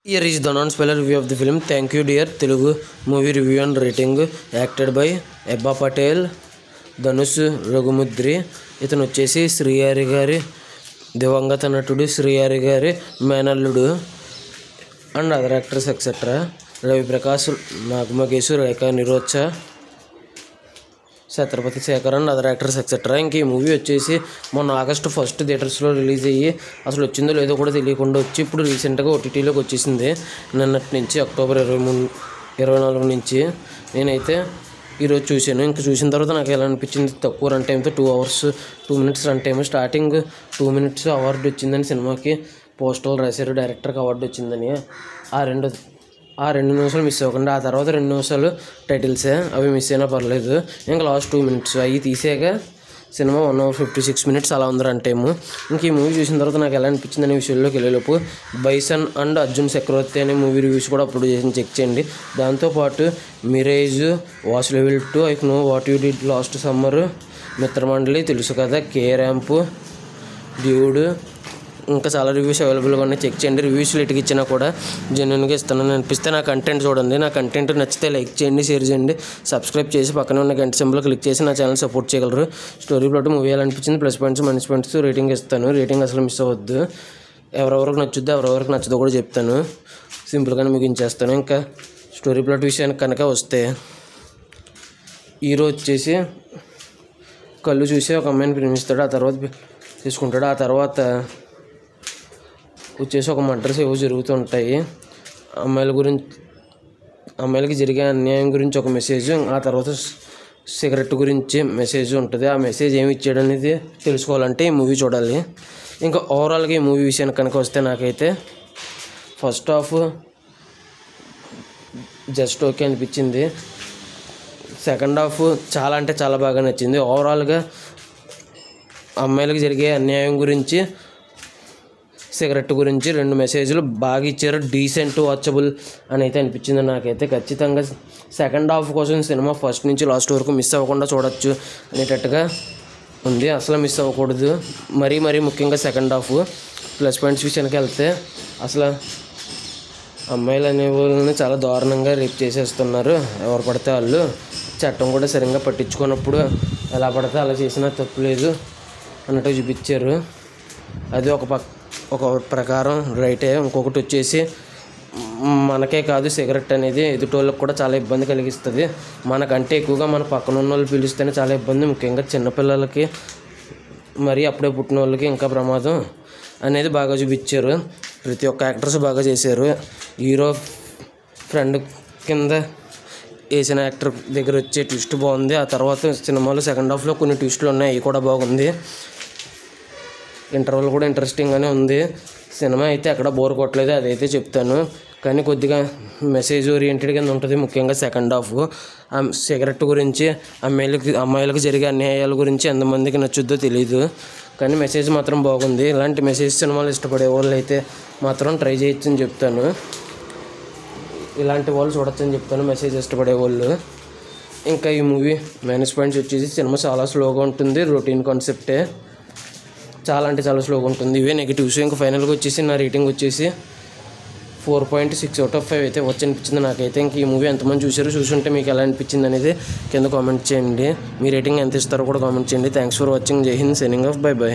Here is the non-spoiler review of the film. Thank you dear Telugu movie review and rating. Acted by Ebba Patel, Dhanush, Raghumudri. ఇతను వచ్చేసి శ్రీహరి గారి దివంగత నటుడు, శ్రీహరి గారి మేనల్లుడు and other actors etcetera. Raviprakash, నాగమగేశు, Rekha Nirosha, Chatrapathi Sekhar and other actors etcetera. ఇంక ఈ మూవీ వచ్చేసి మొన్న August 1 థియేటర్స్లో రిలీజ్ అయ్యి అసలు వచ్చిందో లేదో కూడా తెలియకుండా వచ్చి ఇప్పుడు రీసెంట్గా OTTలోకి వచ్చేసింది. నిన్నటి నుంచి October 24 నుంచి నేనైతే ఈరోజు చూశాను. ఇంకా చూసిన తర్వాత నాకు ఎలా అనిపించింది, తక్కువ రన్ టైంతో 2 hours 2 minutes run time, starting 2 minutes award వచ్చిందని సినిమాకి పోస్టర్లు రాశారు, డైరెక్టర్కి అవార్డు వచ్చిందని. ఆ రెండు నిమిషాలు మిస్ అవ్వకుండా ఆ తర్వాత 2 నిమిషాలు టైటిల్సే, అవి మిస్ అయినా పర్లేదు. ఇంకా లాస్ట్ 2 minutes అవి తీసాక సినిమా 1 hour 56 minutes అలా ఉంది రన్ టైము. ఇంక ఈ మూవీ చూసిన తర్వాత నాకు ఎలా అనిపించింది అనే విషయంలోకి వెళ్ళేలోపు బైసన్ అండ్ అర్జున్ చక్రవర్తి అనే మూవీ రివ్యూస్ కూడా అప్లోడ్ చేసి చెక్ చేయండి. దాంతోపాటు Mirage, watch level 2, I know what you did last summer, Mitramandali, తెలుసు కదా, కే ర్యాంప్, డ్యూడ్, ఇంకా చాలా రివ్యూస్ అవైలబుల్గా ఉన్నాయి. చెక్ చేయండి. రివ్యూస్ లేట్గా ఇచ్చినా కూడా జెన్యున్గా ఇస్తానని అనిపిస్తే నా కంటెంట్ చూడండి. నా కంటెంట్ నచ్చితే లైక్ చేయండి, షేర్ చేయండి, సబ్స్క్రైబ్ చేసి పక్కన ఉన్న గంట సింబల్ క్లిక్ చేసి నా ఛానల్ సపోర్ట్ చేయగలరు. స్టోరీ ప్లాట్ మూవీ ఎలా అనిపించింది, plus points minus points rating ఇస్తాను. రేటింగ్ అసలు మిస్ అవ్వద్దు. ఎవరెవరికి నచ్చుద్దో ఎవరెవరికి నచ్చదో కూడా చెప్తాను. సింపుల్గానే ముగించేస్తాను. ఇంకా స్టోరీ ప్లాట్ విషయానికి కనుక వస్తే, హీరో వచ్చేసి కళ్ళు చూసి ఒక అమ్మాయిని ప్రేమిస్తాడు, ఆ తర్వాత తీసుకుంటాడు. ఆ తర్వాత వచ్చేసి ఒక మర్డర్స్ ఏవో జరుగుతుంటాయి. అమ్మాయిలకి జరిగే అన్యాయం గురించి ఒక మెసేజ్, ఆ తర్వాత సిగరెట్ గురించి మెసేజ్ ఉంటుంది. ఆ మెసేజ్ ఏమి ఇచ్చాడు అనేది తెలుసుకోవాలంటే ఈ మూవీ చూడాలి. ఇంకా ఓవరాల్గా ఈ మూవీ విషయానికి కనుక వస్తే నాకైతే ఫస్ట్ హాఫ్ జస్ట్ ఓకే అనిపించింది. సెకండ్ హాఫ్ చాలా అంటే చాలా బాగా నచ్చింది. ఓవరాల్గా అమ్మాయిలకు జరిగే అన్యాయం గురించి, సిగరెట్ గురించి 2 మెసేజ్లు బాగా ఇచ్చారు. డీసెంట్ వాచబుల్ అని అయితే అనిపించింది నాకైతే. ఖచ్చితంగా సెకండ్ హాఫ్ కోసం సినిమా ఫస్ట్ నుంచి లాస్ట్ వరకు మిస్ అవ్వకుండా చూడొచ్చు అనేటట్టుగా ఉంది. అసలు మిస్ అవ్వకూడదు. మరీ ముఖ్యంగా సెకండ్ హాఫ్. ప్లస్ పాయింట్స్ విషయానికి వెళ్తే, అసలు అమ్మాయిలు అనే వాళ్ళని చాలా దారుణంగా రేప్ చేసేస్తున్నారు. ఎవరు పడితే వాళ్ళు. చట్టం కూడా సరిగ్గా పట్టించుకున్నప్పుడు ఎలా పడితే అలా చేసినా తప్పులేదు అన్నట్టు చూపించారు. అది ఒక ప్రకారం రైటే. ఇంకొకటి వచ్చేసి మనకే కాదు, సిగరెట్ అనేది ఎదుటోళ్ళకి కూడా చాలా ఇబ్బంది కలిగిస్తుంది. మనకంటే ఎక్కువగా మన పక్కన ఉన్న వాళ్ళు పిలిస్తేనే చాలా ఇబ్బంది. ముఖ్యంగా చిన్నపిల్లలకి, మరి అప్పుడే పుట్టిన వాళ్ళకి ఇంకా ప్రమాదం అనేది బాగా చూపించారు. ప్రతి ఒక్క యాక్టర్స్ బాగా చేశారు. హీరో ఫ్రెండ్ కింద వేసిన యాక్టర్ దగ్గర వచ్చే ట్విస్ట్ బాగుంది. ఆ తర్వాత సినిమాలో సెకండ్ హాఫ్లో కొన్ని ట్విస్టులు ఉన్నాయి, అవి కూడా బాగుంది. ఇంటర్వల్ కూడా ఇంట్రెస్టింగ్గానే ఉంది. సినిమా అయితే ఎక్కడ బోర్ కొట్టలేదు, అదైతే చెప్తాను. కానీ కొద్దిగా మెసేజ్ ఓరియంటెడ్ కింద ఉంటుంది. ముఖ్యంగా సెకండ్ హాఫ్ సిగరెట్ గురించి, అమ్మాయిలకు జరిగే అన్యాయాల గురించి ఎంతమందికి నచ్చుద్దో తెలియదు, కానీ మెసేజ్ మాత్రం బాగుంది. ఇలాంటి మెసేజ్ సినిమాలు ఇష్టపడే వాళ్ళు అయితే మాత్రం ట్రై చేయొచ్చని చెప్తాను. ఇలాంటి వాళ్ళు చూడొచ్చని చెప్తాను, మెసేజ్ ఇష్టపడే వాళ్ళు. ఇంకా ఈ మూవీ మైనస్ పాయింట్స్ వచ్చేసి సినిమా చాలా స్లోగా ఉంటుంది. రొటీన్ కాన్సెప్టే, చాలా అంటే చాలా స్లోగా ఉంటుంది. ఇవే నెగిటివ్స్. ఇంకా ఫైనల్గా వచ్చేసి నా రేటింగ్ వచ్చేసి 4.6 out of 5 అయితే వచ్చి అనిపించింది నాకైతే. ఇంక ఈ మూవీ ఎంతమంది చూసుంటే మీకు ఎలా అనిపించింది అనేది కింద కామెంట్ చేయండి. మీ రేటింగ్ ఎంత ఇస్తారో కూడా కామెంట్ చేయండి. Thanks for watching. జై హింద్. Signing off. బై.